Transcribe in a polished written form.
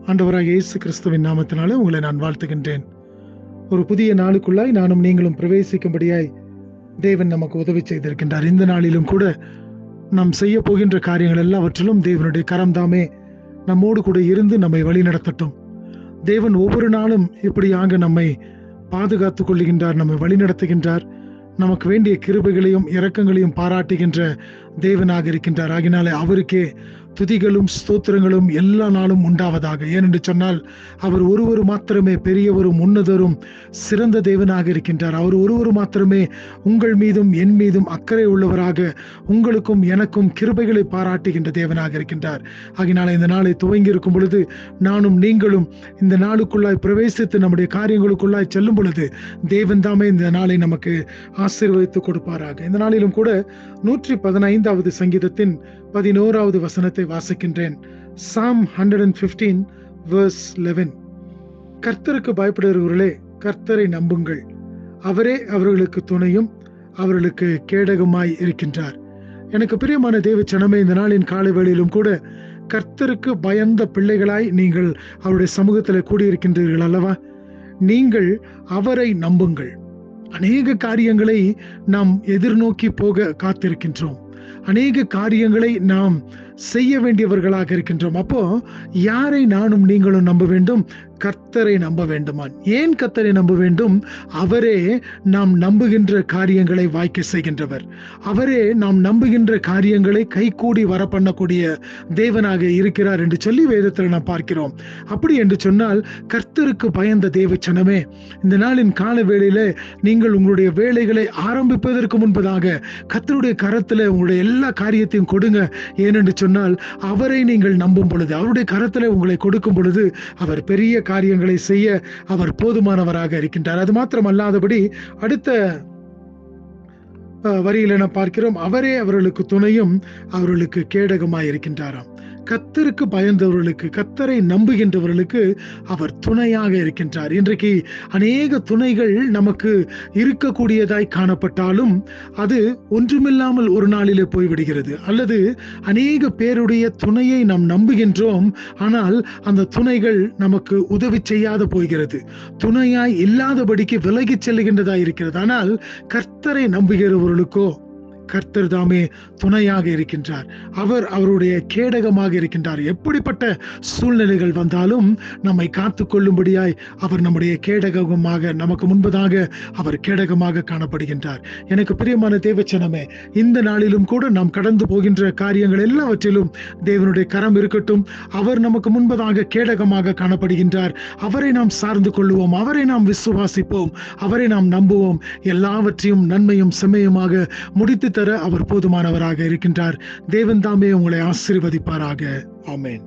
ஆண்டவராகிய இயேசு கிறிஸ்துவின் நாமத்தினாலே உங்களை நான் வாழ்த்துகின்றேன். ஒரு புதிய நாளுக்குள்ளாய் நானும் நீங்களும் பிரவேசிக்கும்படியாய் தேவன் நமக்கு உதவி செய்திருக்கின்றார். இந்த நாளிலும் கூட நாம் செய்ய போகின்ற காரியங்கள் எல்லாவற்றிலும் தேவனுடைய கரம் தாமே நம்மோடு கூட இருந்து நம்மை வழிநடத்தட்டும். தேவன் ஒவ்வொரு நாளும் இப்படியாக நம்மை பாதுகாத்துக் கொள்ளுகின்றார், நம்மை வழிநடத்துகின்றார். நமக்கு வேண்டிய கிருபைகளையும் இரக்கங்களையும் பாராட்டுகின்ற தேவனாக இருக்கின்றார். ஆகினாலே அவருக்கே துதிகளும் ஸ்தோத்திரங்களும் எல்லா நாளும் உண்டாவதாக. ஏனென்று சொன்னால் அவர் ஒருவர் மாத்திரமே பெரியவரும் உன்னதரும் சிறந்த தேவனாக இருக்கின்றார். அவர் ஒருவர் மாத்திரமே உங்கள் மீதும் என் மீதும் அக்கறை உள்ளவராக உங்களுக்கும் எனக்கும் கிருபைகளை பாராட்டுகின்ற தேவனாக இருக்கின்றார். ஆகினால இந்த நாளை துவங்கி இருக்கும் பொழுது நானும் நீங்களும் இந்த நாளுக்குள்ளாய் பிரவேசித்து நம்முடைய காரியங்களுக்குள்ளாய் செல்லும் பொழுது தேவன் தாமே இந்த நாளை நமக்கு ஆசீர்வதித்து கொடுப்பாராக. இந்த நாளிலும் கூட 115வது சங்கீதத்தின் 11வது வசனத்தை வாசிக்கின்றேன். Psalm 115 verse 11. கர்த்தருக்கு பயப்படுகிறவர்களே, கர்த்தரை நம்புங்கள், அவரே அவர்களுக்கு துணையும் அவர்களுக்கு கேடகமாய் இருக்கின்றார். எனக்கு பிரியமான தேவ ஜனமே, இந்த நாளின் காலை வேளையிலும் கூட கர்த்தருக்கு பயந்த பிள்ளைகளாய் நீங்கள் அவருடைய சமூகத்தில் கூடியிருக்கின்றீர்கள் அல்லவா? நீங்கள் அவரை நம்புங்கள். அநேக காரியங்களை நாம் எதிர்நோக்கி போக காத்திருக்கின்றோம். அநேக காரியங்களை நாம் செய்ய வேண்டியவர்களாக இருக்கின்றோம். அப்போ யாரை நானும் நீங்களும் நம்ப வேண்டும்? கர்த்தரை நம்ப வேண்டுமான். ஏன் கர்த்தரை நம்ப வேண்டும்? அவரே நாம் நம்புகின்ற காரியங்களை வாய்க்க செய்கின்றவர். அவரே நாம் நம்புகின்ற காரியங்களை கைகூடி வர பண்ணக்கூடிய தேவனாக இருக்கிறார் என்று சொல்லி வேதத்தில் நாம் பார்க்கிறோம். அப்படி என்று சொன்னால் கர்த்தருக்கு பயந்த தேவ ஜனமே, இந்த நாளின் கால வேளையில நீங்கள் உங்களுடைய வேலைகளை ஆரம்பிப்பதற்கு முன்பதாக கர்த்தருடைய கரத்துல உங்களுடைய எல்லா காரியத்தையும் கொடுங்க. ஏனென்று சொன்னால் அவரை நீங்கள் நம்பும் பொழுது, அவருடைய கரத்துல உங்களை கொடுக்கும் பொழுது அவர் பெரிய காரியங்களை செய்ய அவர் போதுமானவராக இருக்கின்றார். அது மாத்திரம் அல்லாதபடி அடுத்த வரியில நாம் பார்க்கிறோம், அவரே அவர்களுக்கு துணையும் அவர்களுக்கு கேடகமாய் இருக்கின்றாராம். கர்த்தருக்கு பயந்தவர்களுக்கு, கர்த்தரை நம்புகின்றவர்களுக்கு அவர் துணையாக இருக்கின்றார். இன்றைக்கு அநேக துணைகள் நமக்கு இருக்கக்கூடியதாய் காணப்பட்டாலும் அது ஒன்றுமில்லாமல் ஒரு நாளிலே போய்விடுகிறது. அல்லது அநேக பேருடைய துணையை நாம் நம்புகின்றோம், ஆனால் அந்த துணைகள் நமக்கு உதவி செய்யாத போகிறது, துணையாய் இல்லாதபடிக்கு விலகி செல்லுகின்றதாய் இருக்கிறது. ஆனால் கர்த்தரை நம்புகிறவர்களுக்கோ கர்த்தர் தாமே துணையாக இருக்கின்றார். அவர் அவருடைய கேடகமாக இருக்கின்றார். எப்படிப்பட்ட சூழ்நிலைகள் வந்தாலும் நம்மை காத்து கொள்ளும்படியாய் அவர் நம்முடைய கேடகமாக, நமக்கு முன்பதாக அவர் கேடகமாக காணப்படுகின்றார். எனக்கு பிரியமான தேவச்சனமே, இந்த நாளிலும் கூட நாம் கடந்து போகின்ற காரியங்கள் எல்லாவற்றிலும் தேவனுடைய கரம் இருக்கட்டும். அவர் நமக்கு முன்பதாக கேடகமாக காணப்படுகின்றார். அவரை நாம் சார்ந்து கொள்ளுவோம், அவரை நாம் விசுவாசிப்போம், அவரை நாம் நம்புவோம். எல்லாவற்றையும் நன்மையும் செம்மையுமாக முடித்து தர அவர் போதுமானவராக இருக்கின்றார். தேவன் தாமே உங்களை ஆசீர்வதிப்பாராக. ஆமென்.